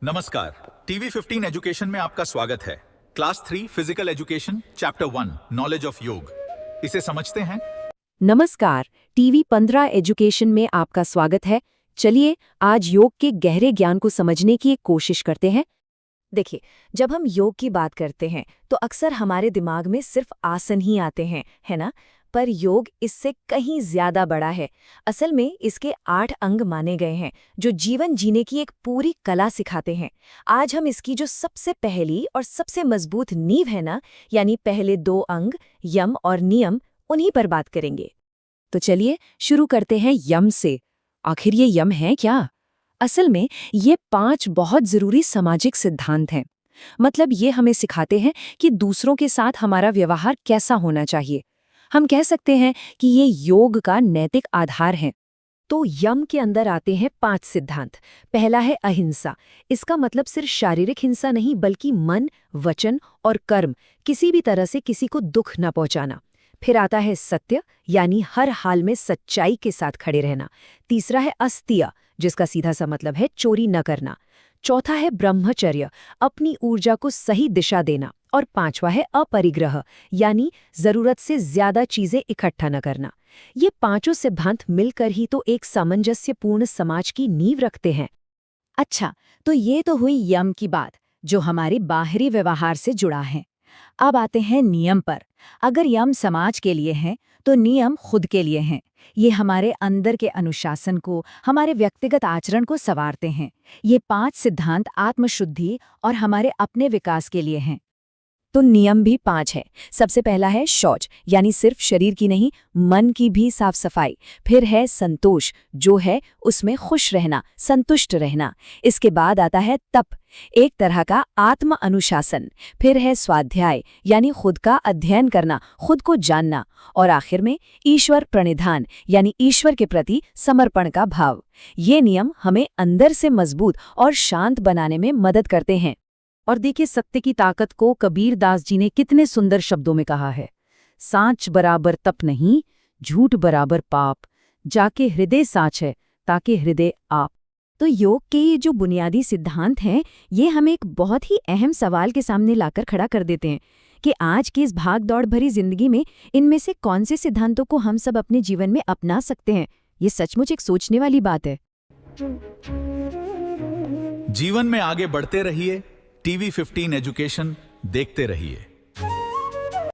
नमस्कार। TV 15 education में आपका स्वागत है। Class 3 physical education chapter 1 knowledge of योग। इसे समझते हैं। नमस्कार, टीवी 15 एजुकेशन में आपका स्वागत है। चलिए आज योग के गहरे ज्ञान को समझने की एक कोशिश करते हैं। देखिए, जब हम योग की बात करते हैं तो अक्सर हमारे दिमाग में सिर्फ आसन ही आते हैं, है ना? पर योग इससे कहीं ज्यादा बड़ा है। असल में इसके 8 अंग माने गए हैं जो जीवन जीने की एक पूरी कला सिखाते हैं। आज हम इसकी जो सबसे पहली और सबसे मजबूत नींव है ना, यानी पहले 2 अंग यम और नियम, उन्हीं पर बात करेंगे। तो चलिए शुरू करते हैं यम से। आखिर ये यम है क्या? असल में ये 5 बहुत जरूरी सामाजिक सिद्धांत हैं। मतलब ये हमें सिखाते हैं कि दूसरों के साथ हमारा व्यवहार कैसा होना चाहिए। हम कह सकते हैं कि ये योग का नैतिक आधार है। तो यम के अंदर आते हैं 5 सिद्धांत। पहला है अहिंसा। इसका मतलब सिर्फ शारीरिक हिंसा नहीं, बल्कि मन, वचन और कर्म किसी भी तरह से किसी को दुख न पहुंचाना। फिर आता है सत्य, यानी हर हाल में सच्चाई के साथ खड़े रहना। तीसरा है अस्त्य, जिसका सीधा सा मतलब है चोरी न करना। चौथा है ब्रह्मचर्य, अपनी ऊर्जा को सही दिशा देना। और 5वां है अपरिग्रह, यानी जरूरत से ज्यादा चीजें इकट्ठा न करना। ये 5 सिद्धांत मिलकर ही तो एक सामंजस्यपूर्ण समाज की नींव रखते हैं। अच्छा, तो ये तो हुई यम की बात, जो हमारे बाहरी व्यवहार से जुड़ा है। अब आते हैं नियम पर। अगर यम समाज के लिए हैं, तो नियम खुद के लिए हैं। ये हमारे अंदर के अनुशासन को, हमारे व्यक्तिगत आचरण को संवारते हैं। ये 5 सिद्धांत आत्मशुद्धि और हमारे अपने विकास के लिए हैं। तो नियम भी 5 है। सबसे पहला है शौच, यानी सिर्फ शरीर की नहीं, मन की भी साफ सफाई। फिर है संतोष, जो है उसमें खुश रहना, संतुष्ट रहना। इसके बाद आता है तप, एक तरह का आत्म अनुशासन। फिर है स्वाध्याय, यानी खुद का अध्ययन करना, खुद को जानना। और आखिर में ईश्वर प्रणिधान, यानी ईश्वर के प्रति समर्पण का भाव। ये नियम हमें अंदर से मजबूत और शांत बनाने में मदद करते हैं। और देखिए, सत्य की ताकत को कबीर दास जी ने कितने सुंदर शब्दों में कहा है। सांच बराबर तप नहीं, झूठ बराबर पाप, जाके हृदय साच है, ताकि हृदय आप। तो योग के ये जो बुनियादी सिद्धांत हैं, ये हमें एक बहुत ही अहम सवाल के सामने लाकर खड़ा कर देते हैं कि आज की इस भाग दौड़ भरी जिंदगी में इनमें से कौन से सिद्धांतों को हम सब अपने जीवन में अपना सकते हैं। ये सचमुच एक सोचने वाली बात है। जीवन में आगे बढ़ते रहिए। टीवी 15 एजुकेशन देखते रहिए।